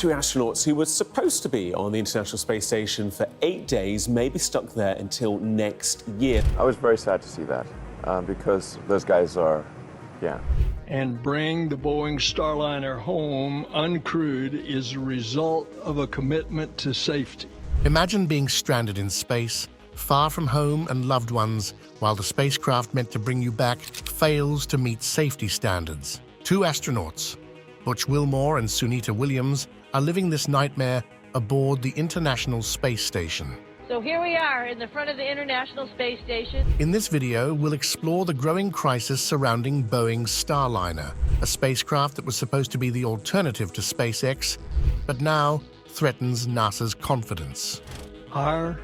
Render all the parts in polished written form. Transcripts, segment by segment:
two astronauts who were supposed to be on the International Space Station for 8 days may be stuck there until next year. I was very sad to see that because those guys are, And bring the Boeing Starliner home uncrewed is a result of a commitment to safety. Imagine being stranded in space, far from home and loved ones, while the spacecraft meant to bring you back fails to meet safety standards. Two astronauts, Butch Wilmore and Sunita Williams, are living this nightmare aboard the International Space Station. So here we are in the front of the International Space Station. In this video, we'll explore the growing crisis surrounding Boeing's Starliner, a spacecraft that was supposed to be the alternative to SpaceX, but now threatens NASA's confidence. Our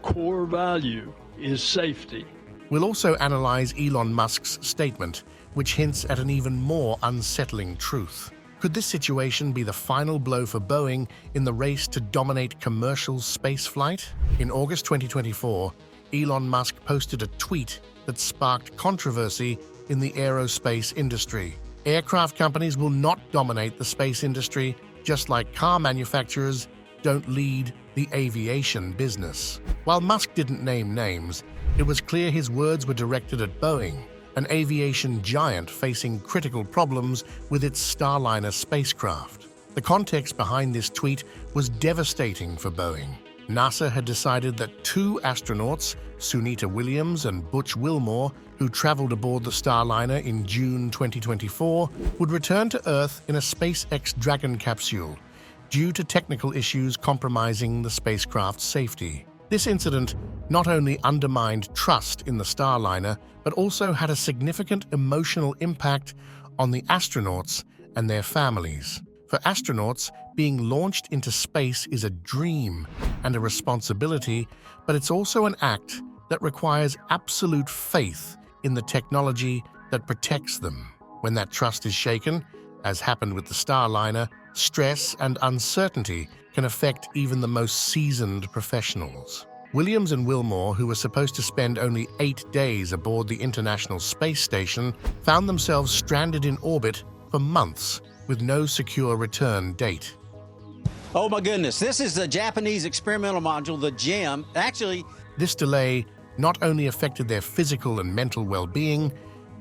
core value is safety. We'll also analyze Elon Musk's statement, which hints at an even more unsettling truth. Could this situation be the final blow for Boeing in the race to dominate commercial spaceflight? In August 2024, Elon Musk posted a tweet that sparked controversy in the aerospace industry. Aircraft companies will not dominate the space industry, just like car manufacturers don't lead the aviation business. While Musk didn't name names, it was clear his words were directed at Boeing, an aviation giant facing critical problems with its Starliner spacecraft. The context behind this tweet was devastating for Boeing. NASA had decided that two astronauts, Sunita Williams and Butch Wilmore, who traveled aboard the Starliner in June 2024, would return to Earth in a SpaceX Dragon capsule due to technical issues compromising the spacecraft's safety. This incident not only undermined trust in the Starliner, but also had a significant emotional impact on the astronauts and their families. For astronauts, being launched into space is a dream and a responsibility, but it's also an act that requires absolute faith in the technology that protects them. When that trust is shaken, as happened with the Starliner, stress and uncertainty can affect even the most seasoned professionals. Williams and Wilmore, who were supposed to spend only 8 days aboard the International Space Station, found themselves stranded in orbit for months with no secure return date. Oh my goodness, this is the Japanese experimental module, the GEM. Actually, this delay not only affected their physical and mental well-being,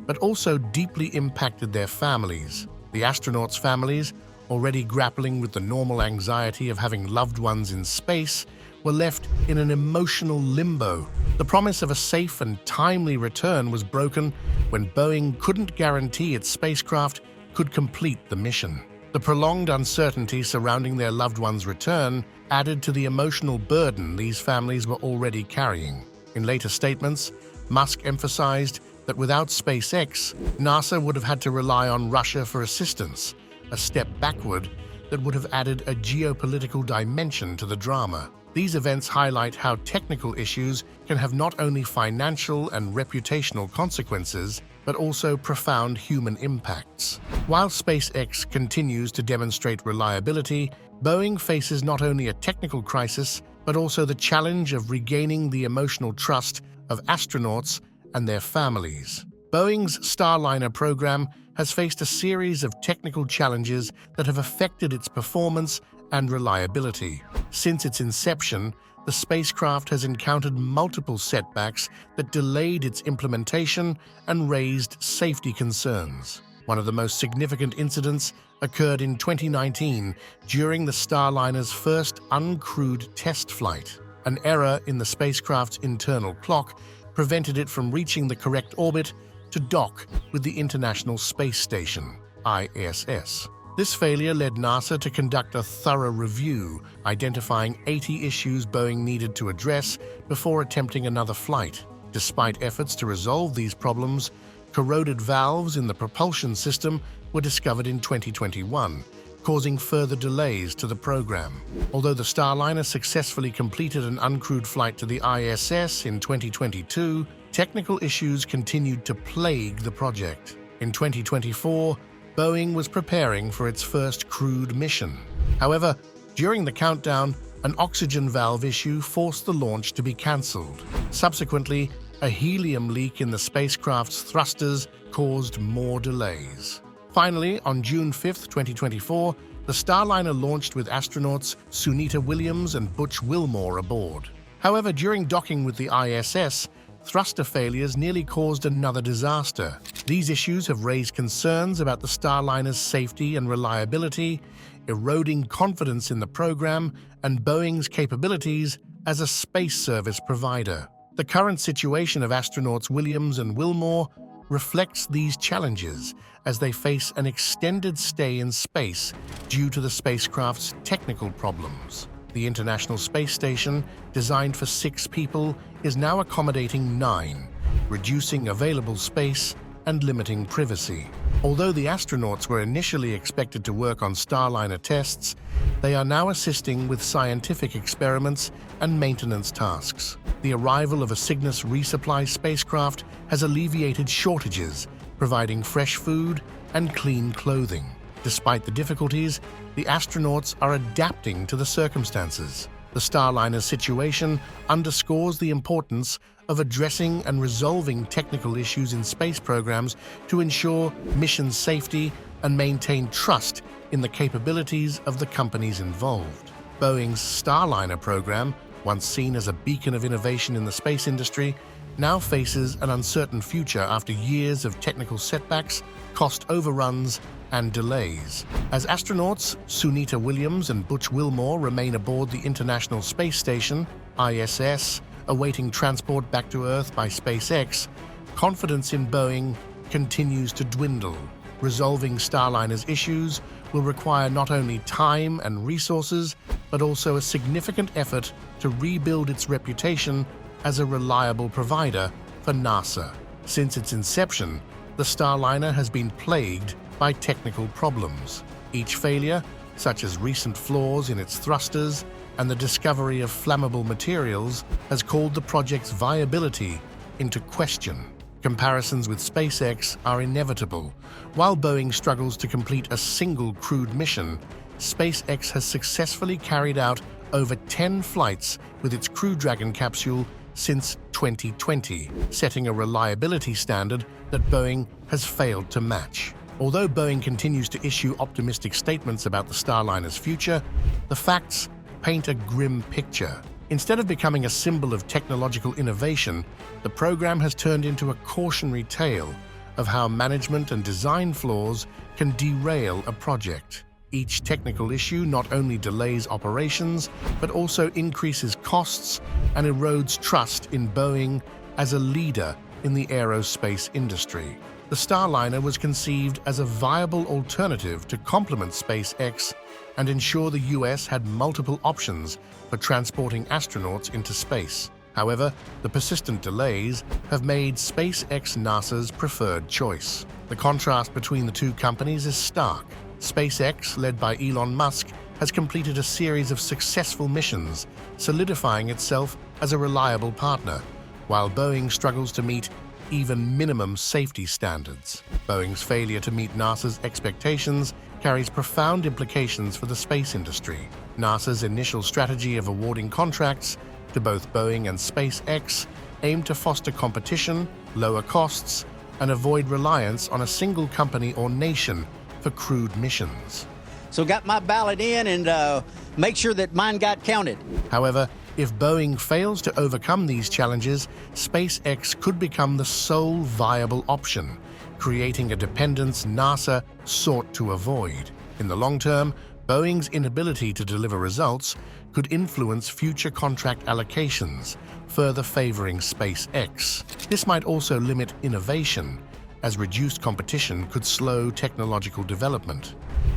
but also deeply impacted their families. The astronauts' families, already grappling with the normal anxiety of having loved ones in space, were left in an emotional limbo. The promise of a safe and timely return was broken when Boeing couldn't guarantee its spacecraft could complete the mission. The prolonged uncertainty surrounding their loved ones' return added to the emotional burden these families were already carrying. In later statements, Musk emphasized that without SpaceX, NASA would have had to rely on Russia for assistance, a step backward that would have added a geopolitical dimension to the drama. These events highlight how technical issues can have not only financial and reputational consequences, but also profound human impacts. While SpaceX continues to demonstrate reliability, Boeing faces not only a technical crisis, but also the challenge of regaining the emotional trust of astronauts and their families. Boeing's Starliner program has faced a series of technical challenges that have affected its performance and reliability. Since its inception, the spacecraft has encountered multiple setbacks that delayed its implementation and raised safety concerns. One of the most significant incidents occurred in 2019 during the Starliner's first uncrewed test flight. An error in the spacecraft's internal clock prevented it from reaching the correct orbit to dock with the International Space Station, ISS. This failure led NASA to conduct a thorough review, identifying 80 issues Boeing needed to address before attempting another flight. Despite efforts to resolve these problems, corroded valves in the propulsion system were discovered in 2021, causing further delays to the program. Although the Starliner successfully completed an uncrewed flight to the ISS in 2022, technical issues continued to plague the project. In 2024, Boeing was preparing for its first crewed mission. However, during the countdown, an oxygen valve issue forced the launch to be cancelled. Subsequently, a helium leak in the spacecraft's thrusters caused more delays. Finally, on June 5, 2024, The Starliner launched with astronauts Sunita Williams and Butch Wilmore aboard. However, during docking with the ISS, thruster failures nearly caused another disaster. These issues have raised concerns about the Starliner's safety and reliability, eroding confidence in the program and Boeing's capabilities as a space service provider. The current situation of astronauts Williams and Wilmore reflects these challenges as they face an extended stay in space due to the spacecraft's technical problems. The International Space Station, designed for 6 people, is now accommodating 9, reducing available space and limiting privacy. Although the astronauts were initially expected to work on Starliner tests, they are now assisting with scientific experiments and maintenance tasks. The arrival of a Cygnus resupply spacecraft has alleviated shortages, providing fresh food and clean clothing. Despite the difficulties, the astronauts are adapting to the circumstances. The Starliner's situation underscores the importance of addressing and resolving technical issues in space programs to ensure mission safety and maintain trust in the capabilities of the companies involved. Boeing's Starliner program, once seen as a beacon of innovation in the space industry, now faces an uncertain future after years of technical setbacks, cost overruns, and delays. As astronauts Sunita Williams and Butch Wilmore remain aboard the International Space Station, ISS, awaiting transport back to Earth by SpaceX, confidence in Boeing continues to dwindle. Resolving Starliner's issues will require not only time and resources, but also a significant effort to rebuild its reputation as a reliable provider for NASA. Since its inception, the Starliner has been plagued by technical problems. Each failure, such as recent flaws in its thrusters and the discovery of flammable materials, has called the project's viability into question. Comparisons with SpaceX are inevitable. While Boeing struggles to complete a single crewed mission, SpaceX has successfully carried out over 10 flights with its Crew Dragon capsule since 2020, setting a reliability standard that Boeing has failed to match. Although Boeing continues to issue optimistic statements about the Starliner's future, the facts paint a grim picture. Instead of becoming a symbol of technological innovation, the program has turned into a cautionary tale of how management and design flaws can derail a project. Each technical issue not only delays operations, but also increases costs and erodes trust in Boeing as a leader in the aerospace industry. The Starliner was conceived as a viable alternative to complement SpaceX and ensure the US had multiple options for transporting astronauts into space. However, the persistent delays have made SpaceX NASA's preferred choice. The contrast between the two companies is stark. SpaceX, led by Elon Musk, has completed a series of successful missions, solidifying itself as a reliable partner, while Boeing struggles to meet even minimum safety standards. Boeing's failure to meet NASA's expectations carries profound implications for the space industry. NASA's initial strategy of awarding contracts to both Boeing and SpaceX aimed to foster competition, lower costs, and avoid reliance on a single company or nation for crewed missions. So got my ballot in and make sure that mine got counted. However, if Boeing fails to overcome these challenges, SpaceX could become the sole viable option, creating a dependence NASA sought to avoid. In the long term, Boeing's inability to deliver results could influence future contract allocations, further favoring SpaceX. This might also limit innovation, as reduced competition could slow technological development.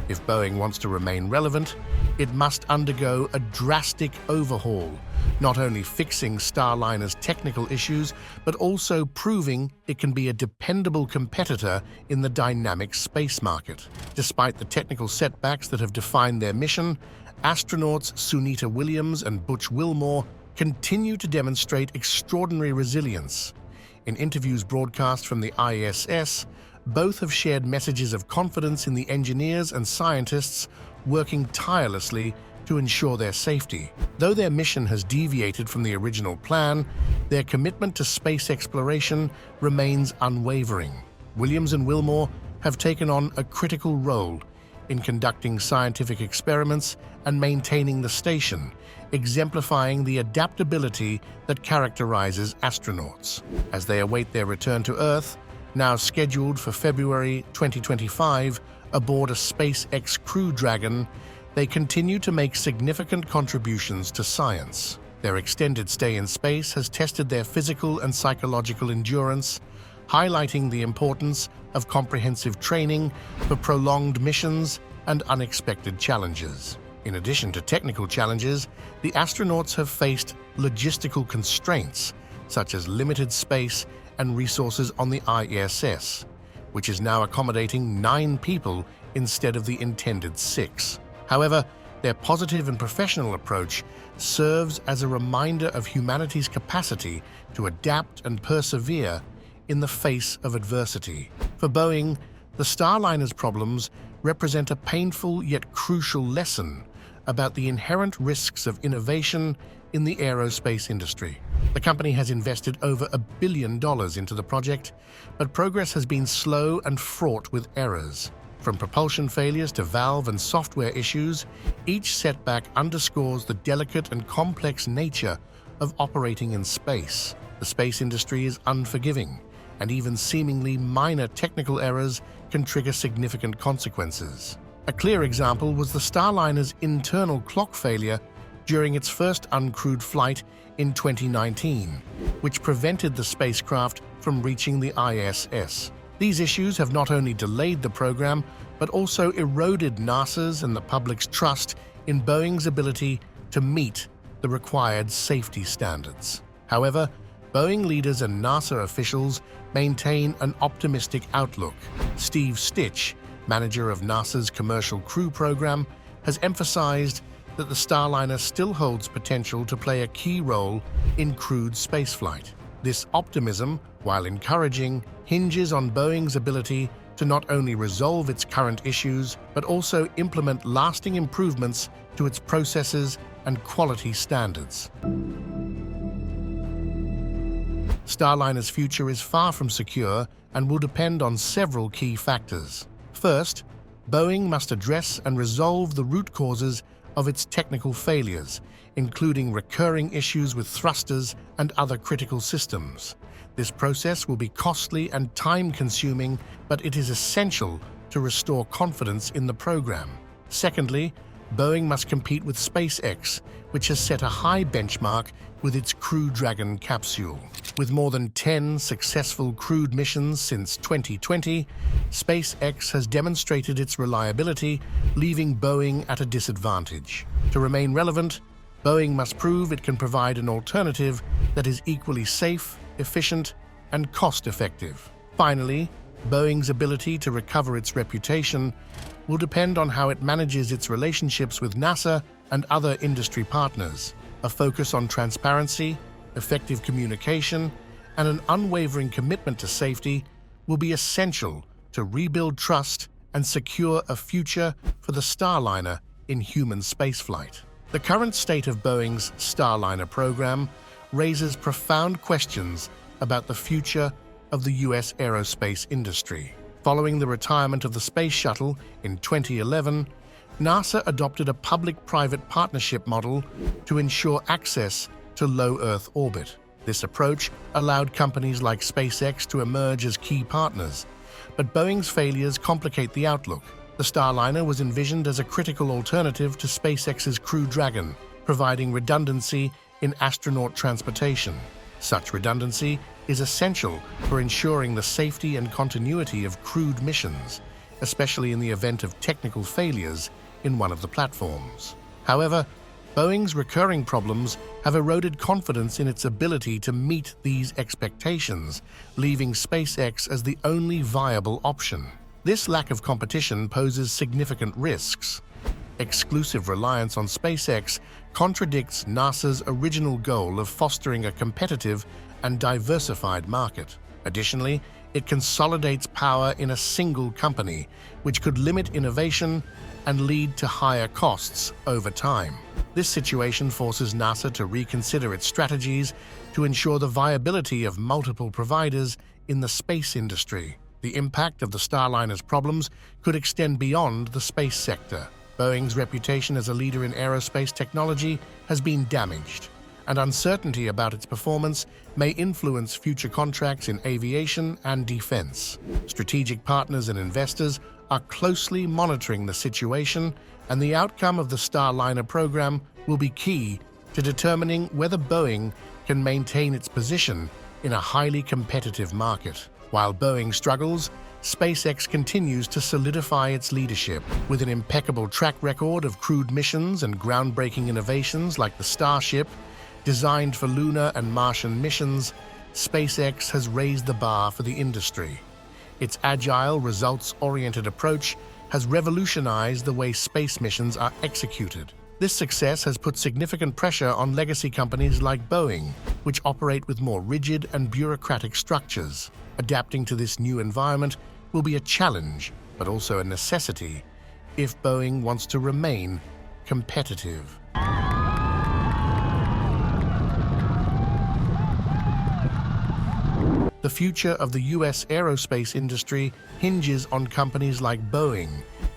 If Boeing wants to remain relevant, it must undergo a drastic overhaul, not only fixing Starliner's technical issues, but also proving it can be a dependable competitor in the dynamic space market. Despite the technical setbacks that have defined their mission, astronauts Sunita Williams and Butch Wilmore continue to demonstrate extraordinary resilience. In interviews broadcast from the ISS, both have shared messages of confidence in the engineers and scientists working tirelessly to ensure their safety. Though their mission has deviated from the original plan, their commitment to space exploration remains unwavering. Williams and Wilmore have taken on a critical role in conducting scientific experiments and maintaining the station, exemplifying the adaptability that characterizes astronauts. As they await their return to Earth, now scheduled for February 2025 aboard a SpaceX Crew Dragon, they continue to make significant contributions to science. Their extended stay in space has tested their physical and psychological endurance, highlighting the importance of comprehensive training for prolonged missions and unexpected challenges. In addition to technical challenges, the astronauts have faced logistical constraints, such as limited space and resources on the ISS, which is now accommodating 9 people instead of the intended 6. However, their positive and professional approach serves as a reminder of humanity's capacity to adapt and persevere in the face of adversity. For Boeing, the Starliner's problems represent a painful yet crucial lesson about the inherent risks of innovation in the aerospace industry. The company has invested over $1 billion into the project, but progress has been slow and fraught with errors. From propulsion failures to valve and software issues, each setback underscores the delicate and complex nature of operating in space. The space industry is unforgiving, and even seemingly minor technical errors can trigger significant consequences. A clear example was the Starliner's internal clock failure during its first uncrewed flight in 2019, which prevented the spacecraft from reaching the ISS. These issues have not only delayed the program, but also eroded NASA's and the public's trust in Boeing's ability to meet the required safety standards. However, Boeing leaders and NASA officials maintain an optimistic outlook. Steve Stitch, manager of NASA's Commercial Crew Program, has emphasized that the Starliner still holds potential to play a key role in crewed spaceflight. This optimism, while encouraging, hinges on Boeing's ability to not only resolve its current issues, but also implement lasting improvements to its processes and quality standards. Starliner's future is far from secure and will depend on several key factors. First, Boeing must address and resolve the root causes of its technical failures, including recurring issues with thrusters and other critical systems. This process will be costly and time-consuming, but it is essential to restore confidence in the program. Secondly, Boeing must compete with SpaceX, which has set a high benchmark with its Crew Dragon capsule. With more than 10 successful crewed missions since 2020, SpaceX has demonstrated its reliability, leaving Boeing at a disadvantage. To remain relevant, Boeing must prove it can provide an alternative that is equally safe, efficient, and cost-effective. Finally, Boeing's ability to recover its reputation will depend on how it manages its relationships with NASA and other industry partners. A focus on transparency, effective communication, and an unwavering commitment to safety will be essential to rebuild trust and secure a future for the Starliner in human spaceflight. The current state of Boeing's Starliner program raises profound questions about the future of the U.S. aerospace industry. Following the retirement of the Space Shuttle in 2011, NASA adopted a public-private partnership model to ensure access to low Earth orbit. This approach allowed companies like SpaceX to emerge as key partners, but Boeing's failures complicate the outlook. The Starliner was envisioned as a critical alternative to SpaceX's Crew Dragon, providing redundancy in astronaut transportation. Such redundancy is essential for ensuring the safety and continuity of crewed missions, especially in the event of technical failures in one of the platforms. However, Boeing's recurring problems have eroded confidence in its ability to meet these expectations, leaving SpaceX as the only viable option. This lack of competition poses significant risks. Exclusive reliance on SpaceX contradicts NASA's original goal of fostering a competitive and diversified market. Additionally, it consolidates power in a single company, which could limit innovation and lead to higher costs over time. This situation forces NASA to reconsider its strategies to ensure the viability of multiple providers in the space industry. The impact of the Starliner's problems could extend beyond the space sector. Boeing's reputation as a leader in aerospace technology has been damaged, and uncertainty about its performance may influence future contracts in aviation and defense. Strategic partners and investors are closely monitoring the situation, and the outcome of the Starliner program will be key to determining whether Boeing can maintain its position in a highly competitive market. While Boeing struggles, SpaceX continues to solidify its leadership. With an impeccable track record of crewed missions and groundbreaking innovations like the Starship, designed for lunar and Martian missions, SpaceX has raised the bar for the industry. Its agile, results-oriented approach has revolutionized the way space missions are executed. This success has put significant pressure on legacy companies like Boeing, which operate with more rigid and bureaucratic structures. Adapting to this new environment will be a challenge, but also a necessity, if Boeing wants to remain competitive. The future of the U.S. aerospace industry hinges on companies like Boeing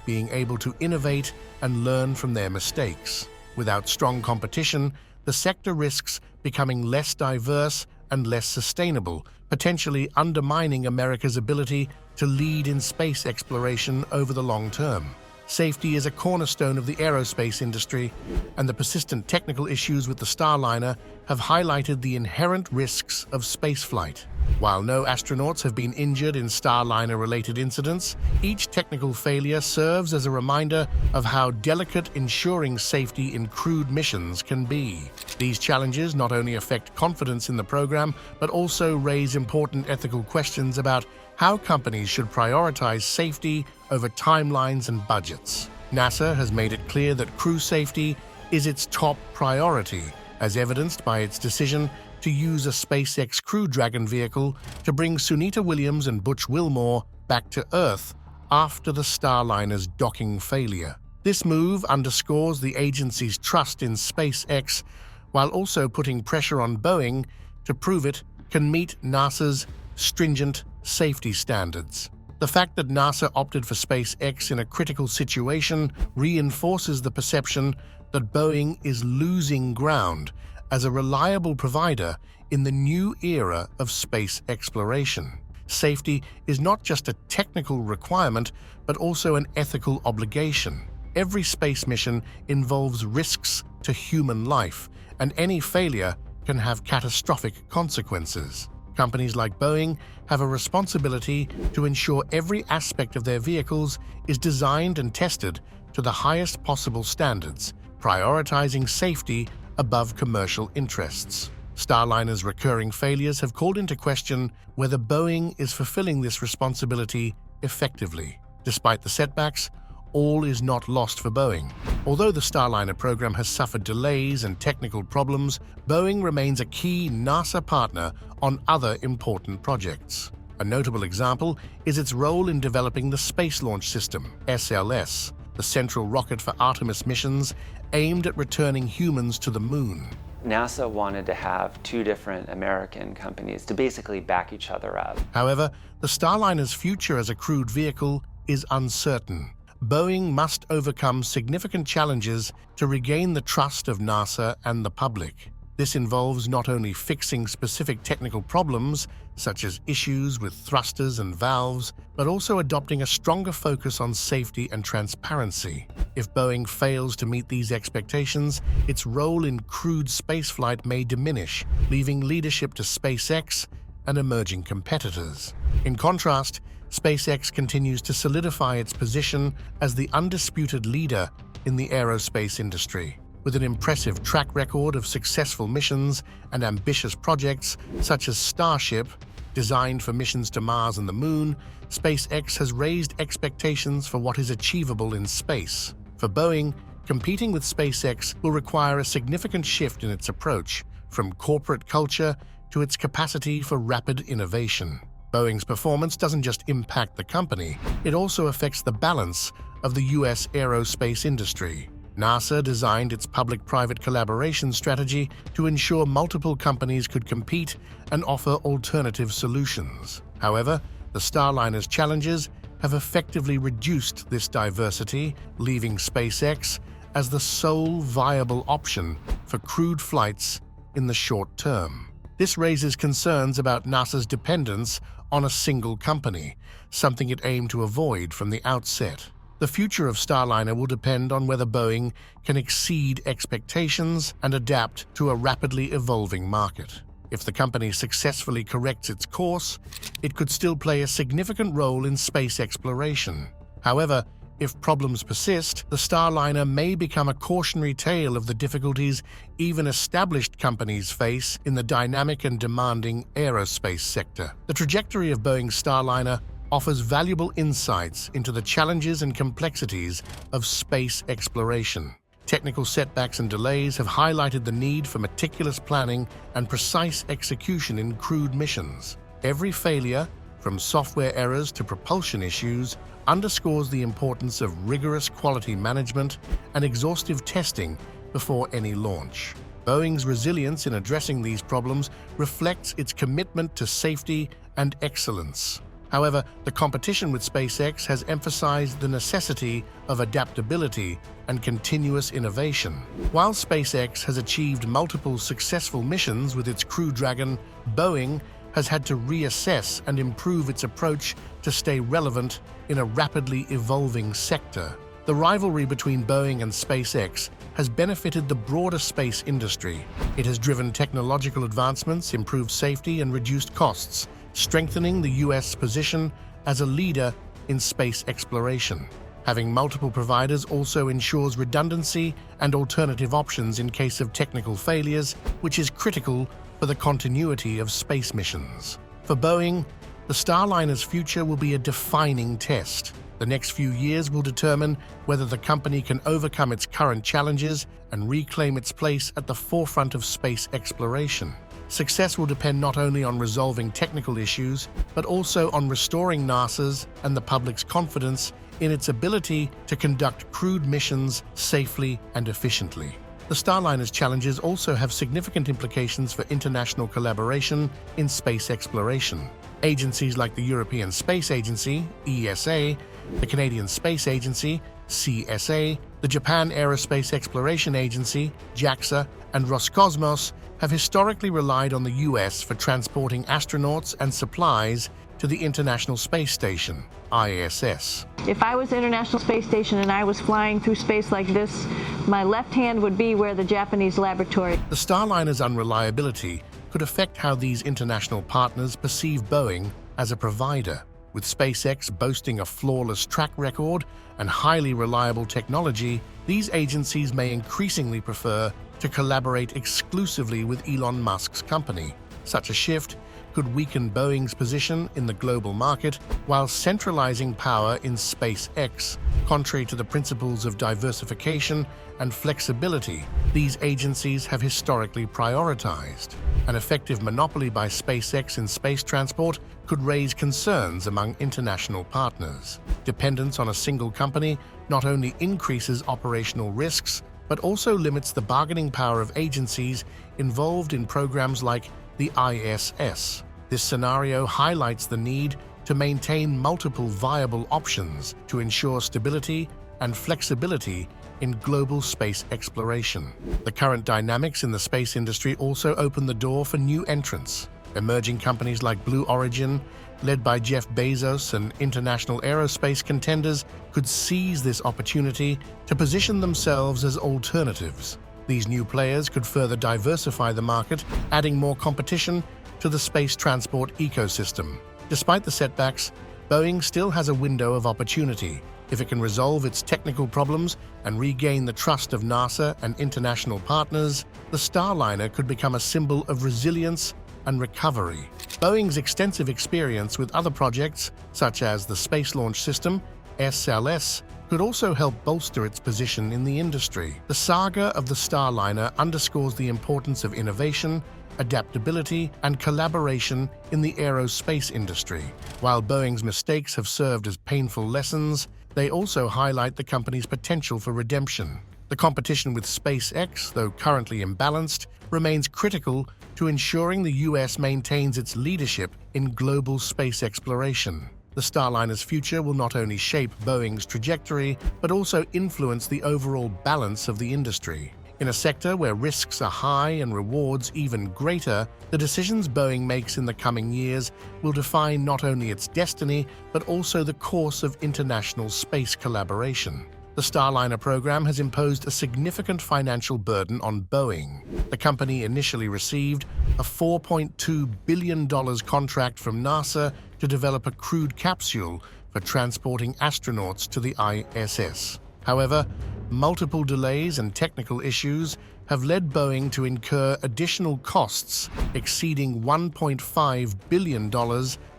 being able to innovate and learn from their mistakes. Without strong competition, the sector risks becoming less diverse and less sustainable, potentially undermining America's ability to lead in space exploration over the long term. Safety is a cornerstone of the aerospace industry, and the persistent technical issues with the Starliner have highlighted the inherent risks of spaceflight. While no astronauts have been injured in Starliner-related incidents, each technical failure serves as a reminder of how delicate ensuring safety in crewed missions can be. These challenges not only affect confidence in the program, but also raise important ethical questions about how companies should prioritize safety over timelines and budgets. NASA has made it clear that crew safety is its top priority, as evidenced by its decision to use a SpaceX Crew Dragon vehicle to bring Sunita Williams and Butch Wilmore back to Earth after the Starliner's docking failure. This move underscores the agency's trust in SpaceX, while also putting pressure on Boeing to prove it can meet NASA's stringent safety standards. The fact that NASA opted for SpaceX in a critical situation reinforces the perception that Boeing is losing ground as a reliable provider in the new era of space exploration. Safety is not just a technical requirement, but also an ethical obligation. Every space mission involves risks to human life, and any failure can have catastrophic consequences. Companies like Boeing have a responsibility to ensure every aspect of their vehicles is designed and tested to the highest possible standards, prioritizing safety above commercial interests. Starliner's recurring failures have called into question whether Boeing is fulfilling this responsibility effectively. Despite the setbacks, all is not lost for Boeing. Although the Starliner program has suffered delays and technical problems, Boeing remains a key NASA partner on other important projects. A notable example is its role in developing the Space Launch System, SLS, the central rocket for Artemis missions aimed at returning humans to the moon. NASA wanted to have two different American companies to basically back each other up. However, the Starliner's future as a crewed vehicle is uncertain. Boeing must overcome significant challenges to regain the trust of NASA and the public. This involves not only fixing specific technical problems, such as issues with thrusters and valves, but also adopting a stronger focus on safety and transparency. If Boeing fails to meet these expectations, its role in crewed spaceflight may diminish, leaving leadership to SpaceX and emerging competitors. In contrast, SpaceX continues to solidify its position as the undisputed leader in the aerospace industry. With an impressive track record of successful missions and ambitious projects such as Starship, designed for missions to Mars and the Moon, SpaceX has raised expectations for what is achievable in space. For Boeing, competing with SpaceX will require a significant shift in its approach, from corporate culture to its capacity for rapid innovation. Boeing's performance doesn't just impact the company, it also affects the balance of the U.S. aerospace industry. NASA designed its public-private collaboration strategy to ensure multiple companies could compete and offer alternative solutions. However, The Starliner's challenges have effectively reduced this diversity, leaving SpaceX as the sole viable option for crewed flights in the short term. This raises concerns about NASA's dependence on a single company, something it aimed to avoid from the outset. The future of Starliner will depend on whether Boeing can exceed expectations and adapt to a rapidly evolving market. If the company successfully corrects its course, it could still play a significant role in space exploration. However, if problems persist, the Starliner may become a cautionary tale of the difficulties even established companies face in the dynamic and demanding aerospace sector. The trajectory of Boeing Starliner offers valuable insights into the challenges and complexities of space exploration. Technical setbacks and delays have highlighted the need for meticulous planning and precise execution in crewed missions. Every failure, from software errors to propulsion issues, underscores the importance of rigorous quality management and exhaustive testing before any launch. Boeing's resilience in addressing these problems reflects its commitment to safety and excellence. However, the competition with SpaceX has emphasized the necessity of adaptability and continuous innovation. While SpaceX has achieved multiple successful missions with its Crew Dragon, Boeing has had to reassess and improve its approach to stay relevant in a rapidly evolving sector. The rivalry between Boeing and SpaceX has benefited the broader space industry. It has driven technological advancements, improved safety, and reduced costs, strengthening the U.S. position as a leader in space exploration. Having multiple providers also ensures redundancy and alternative options in case of technical failures, which is critical for the continuity of space missions. For Boeing, the Starliner's future will be a defining test. The next few years will determine whether the company can overcome its current challenges and reclaim its place at the forefront of space exploration. Success will depend not only on resolving technical issues, but also on restoring NASA's and the public's confidence in its ability to conduct crewed missions safely and efficiently. The Starliner's challenges also have significant implications for international collaboration in space exploration. Agencies like the European Space Agency, ESA, the Canadian Space Agency, CSA, the Japan Aerospace Exploration Agency, JAXA, and Roscosmos have historically relied on the U.S. for transporting astronauts and supplies to the International Space Station, ISS. If I was the International Space Station and I was flying through space like this, my left hand would be where the Japanese laboratory. The Starliner's unreliability could affect how these international partners perceive Boeing as a provider. With SpaceX boasting a flawless track record and highly reliable technology, these agencies may increasingly prefer to collaborate exclusively with Elon Musk's company. Such a shift could weaken Boeing's position in the global market while centralizing power in SpaceX. Contrary to the principles of diversification and flexibility these agencies have historically prioritized. An effective monopoly by SpaceX in space transport could raise concerns among international partners. Dependence on a single company not only increases operational risks, but also limits the bargaining power of agencies involved in programs like the ISS. This scenario highlights the need to maintain multiple viable options to ensure stability and flexibility in global space exploration. The current dynamics in the space industry also open the door for new entrants. Emerging companies like Blue Origin, led by Jeff Bezos, and international aerospace contenders could seize this opportunity to position themselves as alternatives. These new players could further diversify the market, adding more competition to the space transport ecosystem. Despite the setbacks, Boeing still has a window of opportunity. If it can resolve its technical problems and regain the trust of NASA and international partners, the Starliner could become a symbol of resilience and recovery. Boeing's extensive experience with other projects, such as the Space Launch System, SLS, could also help bolster its position in the industry. The saga of the Starliner underscores the importance of innovation, adaptability, and collaboration in the aerospace industry. While Boeing's mistakes have served as painful lessons, they also highlight the company's potential for redemption. The competition with SpaceX, though currently imbalanced, remains critical to ensuring the US maintains its leadership in global space exploration. The Starliner's future will not only shape Boeing's trajectory, but also influence the overall balance of the industry. In a sector where risks are high and rewards even greater, the decisions Boeing makes in the coming years will define not only its destiny, but also the course of international space collaboration. The Starliner program has imposed a significant financial burden on Boeing. The company initially received a $4.2 billion contract from NASA to develop a crewed capsule for transporting astronauts to the ISS. However, multiple delays and technical issues have led Boeing to incur additional costs exceeding $1.5 billion,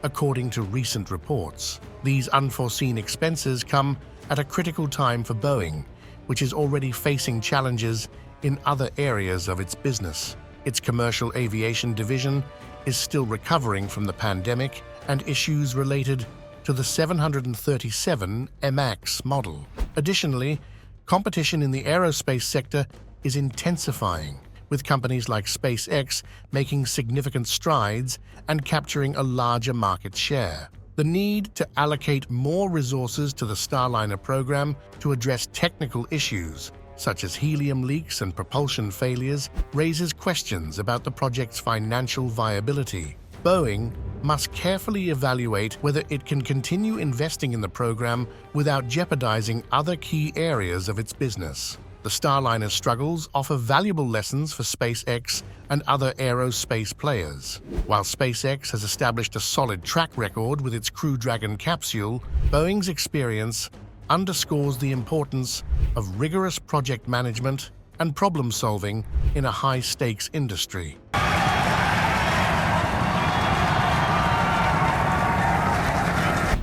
according to recent reports. These unforeseen expenses come at a critical time for Boeing, which is already facing challenges in other areas of its business. Its commercial aviation division is still recovering from the pandemic and issues related to the 737 MAX model. Additionally, competition in the aerospace sector is intensifying, with companies like SpaceX making significant strides and capturing a larger market share. The need to allocate more resources to the Starliner program to address technical issues, such as helium leaks and propulsion failures, raises questions about the project's financial viability. Boeing must carefully evaluate whether it can continue investing in the program without jeopardizing other key areas of its business. The Starliner's struggles offer valuable lessons for SpaceX and other aerospace players. While SpaceX has established a solid track record with its Crew Dragon capsule, Boeing's experience underscores the importance of rigorous project management and problem-solving in a high-stakes industry.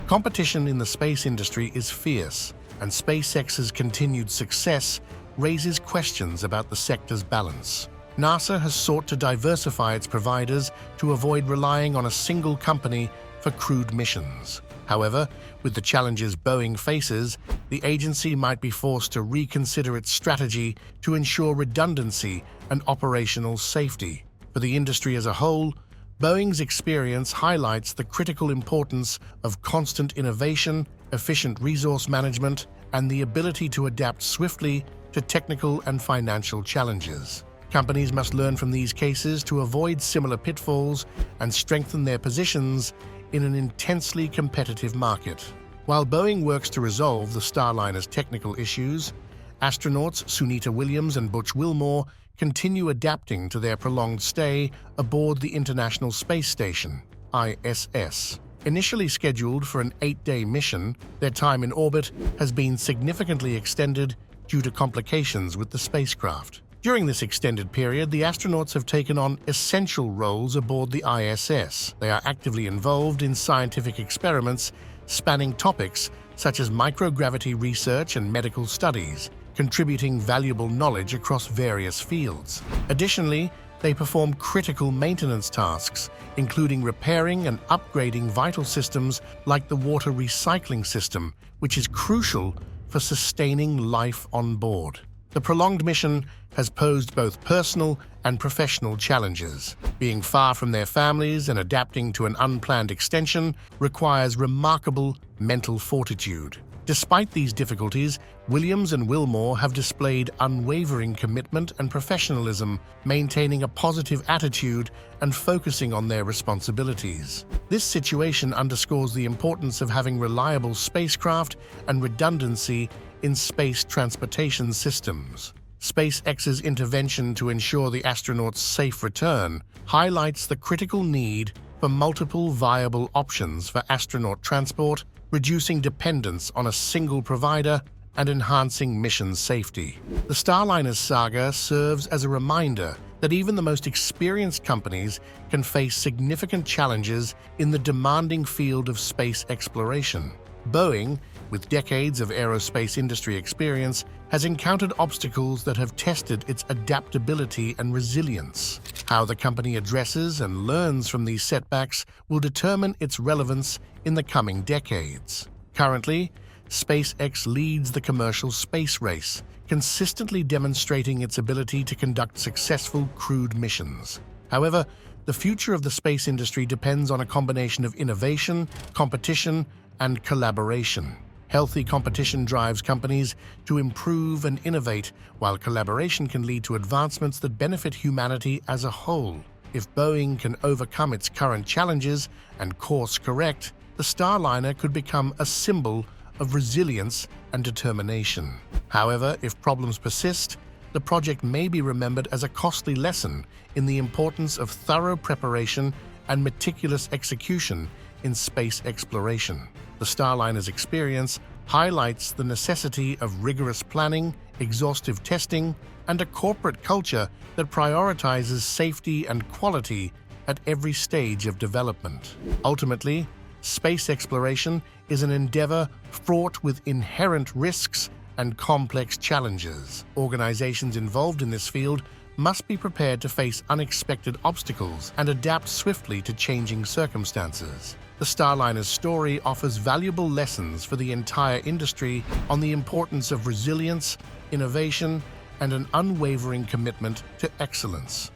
Competition in the space industry is fierce, and SpaceX's continued success raises questions about the sector's balance. NASA has sought to diversify its providers to avoid relying on a single company for crewed missions. However, with the challenges Boeing faces, the agency might be forced to reconsider its strategy to ensure redundancy and operational safety. For the industry as a whole, Boeing's experience highlights the critical importance of constant innovation, efficient resource management, and the ability to adapt swiftly to technical and financial challenges. Companies must learn from these cases to avoid similar pitfalls and strengthen their positions in an intensely competitive market. While Boeing works to resolve the Starliner's technical issues, astronauts Sunita Williams and Butch Wilmore continue adapting to their prolonged stay aboard the International Space Station, ISS. Initially scheduled for an 8-day mission, their time in orbit has been significantly extended due to complications with the spacecraft. During this extended period, the astronauts have taken on essential roles aboard the ISS. They are actively involved in scientific experiments spanning topics such as microgravity research and medical studies, contributing valuable knowledge across various fields. Additionally, they perform critical maintenance tasks, including repairing and upgrading vital systems like the water recycling system, which is crucial for sustaining life on board. The prolonged mission has posed both personal and professional challenges. Being far from their families and adapting to an unplanned extension requires remarkable mental fortitude. Despite these difficulties, Williams and Wilmore have displayed unwavering commitment and professionalism, maintaining a positive attitude and focusing on their responsibilities. This situation underscores the importance of having reliable spacecraft and redundancy in space transportation systems. SpaceX's intervention to ensure the astronauts' safe return highlights the critical need for multiple viable options for astronaut transport, reducing dependence on a single provider and enhancing mission safety. The Starliners saga serves as a reminder that even the most experienced companies can face significant challenges in the demanding field of space exploration. Boeing, with decades of aerospace industry experience, has encountered obstacles that have tested its adaptability and resilience. How the company addresses and learns from these setbacks will determine its relevance in the coming decades. Currently, SpaceX leads the commercial space race, consistently demonstrating its ability to conduct successful crewed missions. However, the future of the space industry depends on a combination of innovation, competition, and collaboration. Healthy competition drives companies to improve and innovate, while collaboration can lead to advancements that benefit humanity as a whole. If Boeing can overcome its current challenges and course correct, the Starliner could become a symbol of resilience and determination. However, if problems persist, the project may be remembered as a costly lesson in the importance of thorough preparation and meticulous execution in space exploration. The Starliner's experience highlights the necessity of rigorous planning, exhaustive testing, and a corporate culture that prioritizes safety and quality at every stage of development. Ultimately, space exploration is an endeavor fraught with inherent risks and complex challenges. Organizations involved in this field must be prepared to face unexpected obstacles and adapt swiftly to changing circumstances. The Starliner's story offers valuable lessons for the entire industry on the importance of resilience, innovation, and an unwavering commitment to excellence.